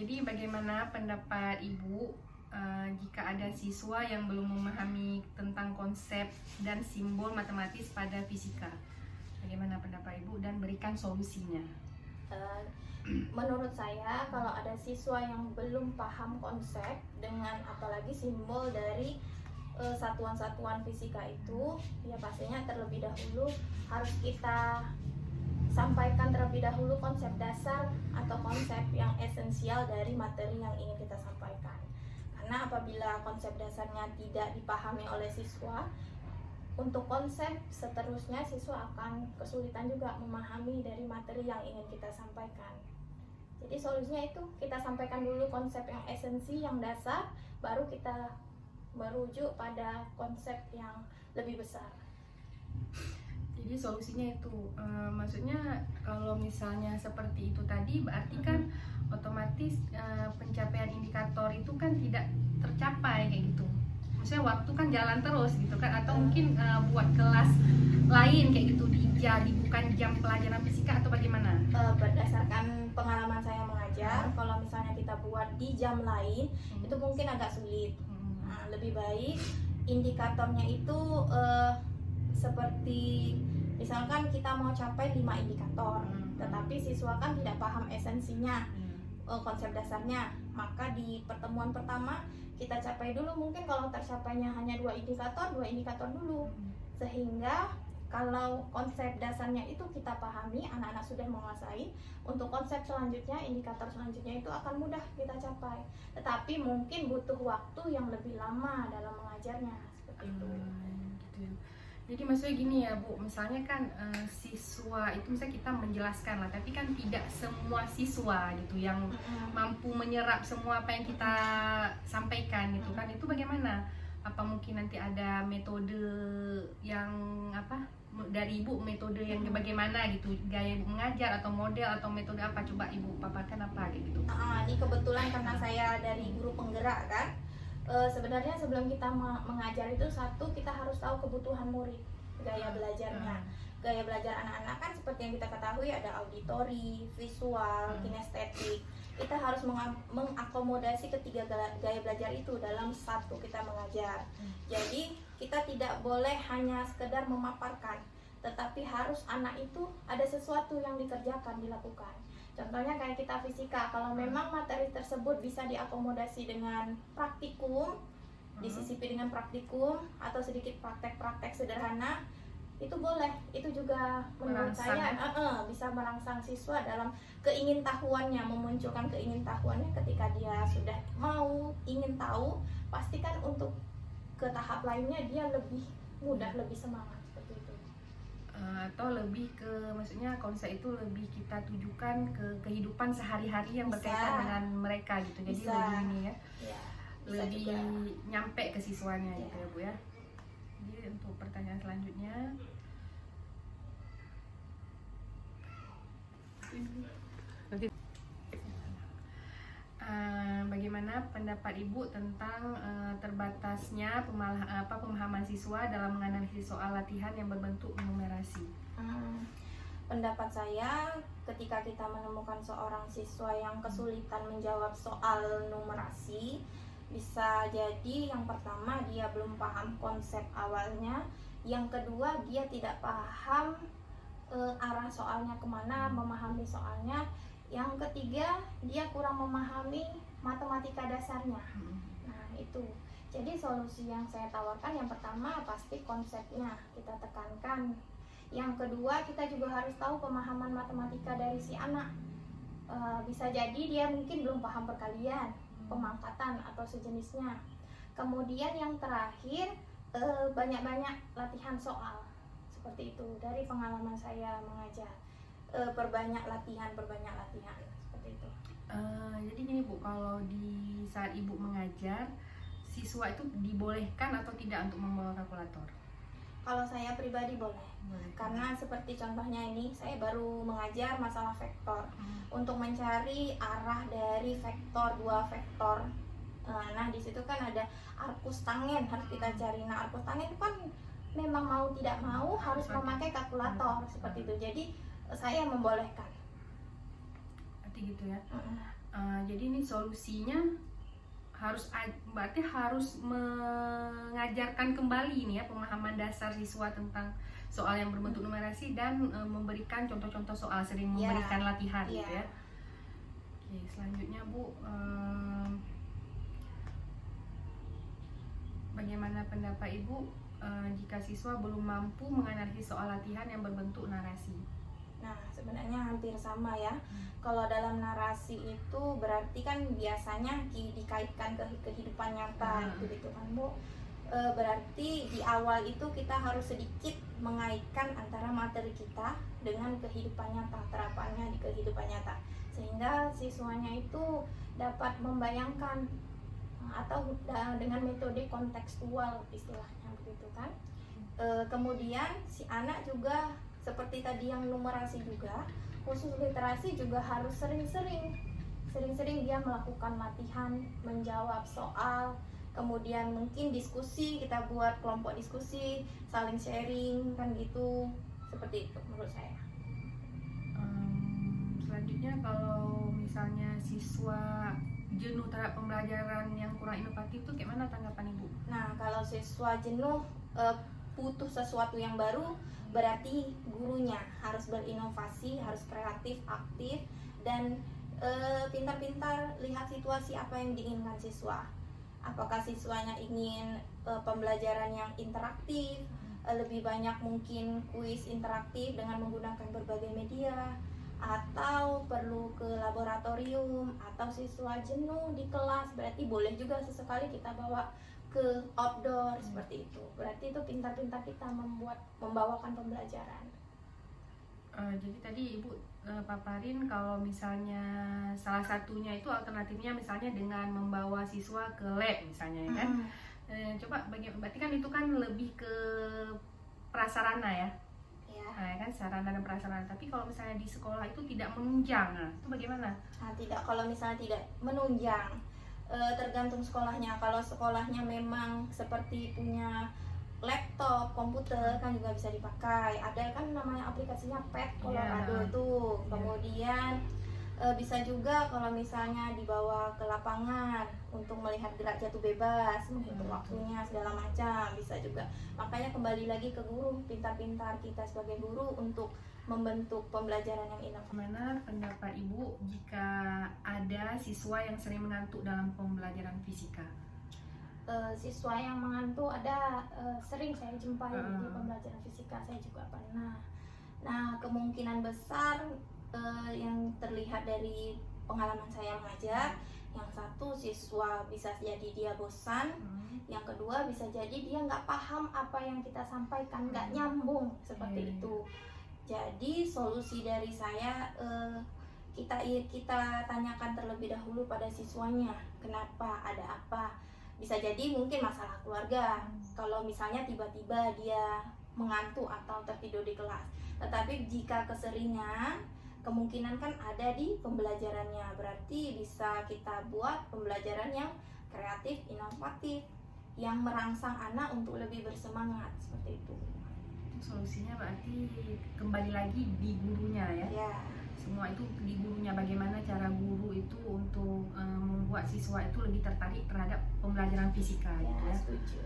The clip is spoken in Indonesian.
Jadi bagaimana pendapat Ibu jika ada siswa yang belum memahami tentang konsep dan simbol matematis pada fisika? Bagaimana pendapat Ibu dan berikan solusinya? Menurut saya kalau ada siswa yang belum paham konsep dengan apalagi simbol dari satuan-satuan fisika itu, ya pastinya terlebih dahulu harus kita sampaikan terlebih dahulu konsep dasar atau konsep yang esensial dari materi yang ingin kita sampaikan. Karena apabila konsep dasarnya tidak dipahami oleh siswa, untuk konsep seterusnya siswa akan kesulitan juga memahami dari materi yang ingin kita sampaikan. Jadi solusinya itu kita sampaikan dulu konsep yang esensi, yang dasar, baru kita merujuk pada konsep yang lebih besar. Jadi solusinya itu, maksudnya kalau misalnya seperti itu tadi, berarti kan otomatis pencapaian indikator itu kan tidak tercapai kayak gitu. Maksudnya waktu kan jalan terus gitu kan, atau mungkin buat kelas lain kayak gitu bukan jam pelajaran fisika atau bagaimana? Berdasarkan pengalaman saya mengajar, kalau misalnya kita buat di jam lain, itu mungkin agak sulit. Nah, lebih baik indikatornya itu seperti misalkan kita mau capai 5 indikator, tetapi siswa kan tidak paham esensinya, konsep dasarnya, maka di pertemuan pertama kita capai dulu, mungkin kalau tercapainya hanya 2 indikator dulu, sehingga kalau konsep dasarnya itu kita pahami, anak-anak sudah menguasai, untuk konsep selanjutnya, indikator selanjutnya itu akan mudah kita capai. Tetapi mungkin butuh waktu yang lebih lama dalam mengajarnya, seperti itu. Gitu. Jadi maksudnya gini ya Bu, misalnya kan siswa itu misalnya kita menjelaskan lah, tapi kan tidak semua siswa gitu yang mampu menyerap semua apa yang kita sampaikan gitu kan. Itu bagaimana? Apa mungkin nanti ada metode yang dari Ibu, metode yang bagaimana gitu, gaya Ibu mengajar atau model atau metode apa, coba Ibu paparkan apa gitu. Ini kebetulan karena saya dari guru penggerak kan, sebenarnya sebelum kita mengajar itu satu, kita harus tahu kebutuhan murid, gaya belajarnya. Gaya belajar anak-anak kan seperti yang kita ketahui ada auditori, visual, kinestetik. Kita harus mengakomodasi ketiga gaya belajar itu dalam satu kita mengajar. Jadi kita tidak boleh hanya sekedar memaparkan, tetapi harus anak itu ada sesuatu yang dikerjakan, dilakukan. Contohnya kayak kita fisika, kalau memang materi tersebut bisa diakomodasi dengan praktikum, disisipi dengan praktikum atau sedikit praktek-praktek sederhana, itu boleh. Itu juga menurut saya bisa merangsang siswa dalam keingintahuannya, memunculkan keingintahuannya. Ketika dia sudah mau ingin tahu, pastikan untuk ke tahap lainnya dia lebih mudah, lebih semangat. Atau lebih ke, maksudnya konsep itu lebih kita tujukan ke kehidupan sehari-hari yang berkaitan dengan mereka gitu. Jadi bisa. lebih ini ya, lebih juga nyampe ke siswanya gitu ya Bu ya. Jadi untuk pertanyaan selanjutnya, bagaimana pendapat Ibu tentang terbatasnya pemahaman siswa dalam menganalisis soal latihan yang berbentuk numerasi? Pendapat saya, ketika kita menemukan seorang siswa yang kesulitan menjawab soal numerasi, bisa jadi yang pertama dia belum paham konsep awalnya, yang kedua dia tidak paham arah soalnya kemana, memahami soalnya, yang ketiga dia kurang memahami matematika dasarnya. Nah itu, jadi solusi yang saya tawarkan, yang pertama pasti konsepnya kita tekankan. Yang kedua, kita juga harus tahu pemahaman matematika dari si anak. Bisa jadi dia mungkin belum paham perkalian, pemangkatan atau sejenisnya. Kemudian yang terakhir, banyak-banyak latihan soal. Seperti itu, dari pengalaman saya mengajar. Perbanyak latihan seperti itu. Jadi gini Bu, kalau di saat Ibu mengajar, siswa itu dibolehkan atau tidak untuk membawa kalkulator? Kalau saya pribadi boleh. Karena seperti contohnya ini, saya baru mengajar masalah vektor. Untuk mencari arah dari vektor, 2 vektor. Nah di situ kan ada arcus tangen, harus kita cari. Nah arcus tangen itu kan memang mau tidak mau harus memakai kalkulator seperti itu. Jadi saya membolehkan. Arti gitu ya. Jadi ini solusinya berarti harus mengajarkan kembali ini ya pemahaman dasar siswa tentang soal yang berbentuk numerasi dan memberikan contoh-contoh soal, sering memberikan latihan gitu ya. Oke, selanjutnya Bu, bagaimana pendapat Ibu jika siswa belum mampu menganalisis soal latihan yang berbentuk narasi? Nah, sebenarnya hampir sama ya. Kalau dalam narasi itu berarti kan biasanya dikaitkan ke kehidupan nyata gitu kan Bu. Berarti di awal itu kita harus sedikit mengaitkan antara materi kita dengan kehidupan nyata, terapannya di kehidupan nyata, sehingga siswanya itu dapat membayangkan atau dengan metode kontekstual istilahnya begitu kan. Kemudian si anak juga seperti tadi yang numerasi juga, khusus literasi juga harus sering-sering dia melakukan latihan, menjawab soal, kemudian mungkin diskusi, kita buat kelompok diskusi, saling sharing kan gitu, seperti itu menurut saya. Selanjutnya kalau misalnya siswa jenuh terhadap pembelajaran yang kurang inovatif itu gimana tanggapan Ibu? Nah, kalau siswa jenuh butuh sesuatu yang baru, berarti gurunya harus berinovasi, harus kreatif, aktif, dan pintar-pintar lihat situasi apa yang diinginkan siswa. Apakah siswanya ingin pembelajaran yang interaktif, lebih banyak mungkin kuis interaktif dengan menggunakan berbagai media, atau perlu ke laboratorium, atau siswa jenuh di kelas, berarti boleh juga sesekali kita bawa ke outdoor seperti itu. Berarti itu pintar-pintar kita membawakan pembelajaran. Jadi tadi Ibu paparin kalau misalnya salah satunya itu alternatifnya misalnya dengan membawa siswa ke lab misalnya ya kan. Coba berarti kan itu kan lebih ke prasarana ya. Nah, kan sarana dan prasarana. Tapi kalau misalnya di sekolah itu tidak menunjang, nah itu bagaimana? Nah, tidak, kalau misalnya tidak menunjang, tergantung sekolahnya. Kalau sekolahnya memang seperti punya laptop, komputer kan juga bisa dipakai. Ada kan namanya aplikasinya Pet Colorado tuh. Kemudian bisa juga kalau misalnya dibawa ke lapangan untuk melihat gerak jatuh bebas, menghitung waktunya segala macam, bisa juga. Makanya kembali lagi ke guru, pintar-pintar kita sebagai guru untuk membentuk pembelajaran yang inovatif. Bagaimana pendapat Ibu jika ada siswa yang sering mengantuk dalam pembelajaran fisika? Siswa yang mengantuk ada, sering saya jumpai di pembelajaran fisika, saya juga pernah. Nah, kemungkinan besar yang terlihat dari pengalaman saya mengajar, yang satu siswa bisa jadi dia bosan, yang kedua bisa jadi dia nggak paham apa yang kita sampaikan, nggak nyambung seperti itu. Jadi solusi dari saya, kita tanyakan terlebih dahulu pada siswanya, kenapa, ada apa. Bisa jadi mungkin masalah keluarga, kalau misalnya tiba-tiba dia mengantuk atau tertidur di kelas. Tetapi jika keseringan, kemungkinan kan ada di pembelajarannya, berarti bisa kita buat pembelajaran yang kreatif, inovatif, yang merangsang anak untuk lebih bersemangat, seperti itu. Solusinya berarti kembali lagi di gurunya ya. Semua itu di gurunya, bagaimana cara guru itu untuk membuat siswa itu lebih tertarik terhadap pembelajaran fisika gitu ya. Setuju.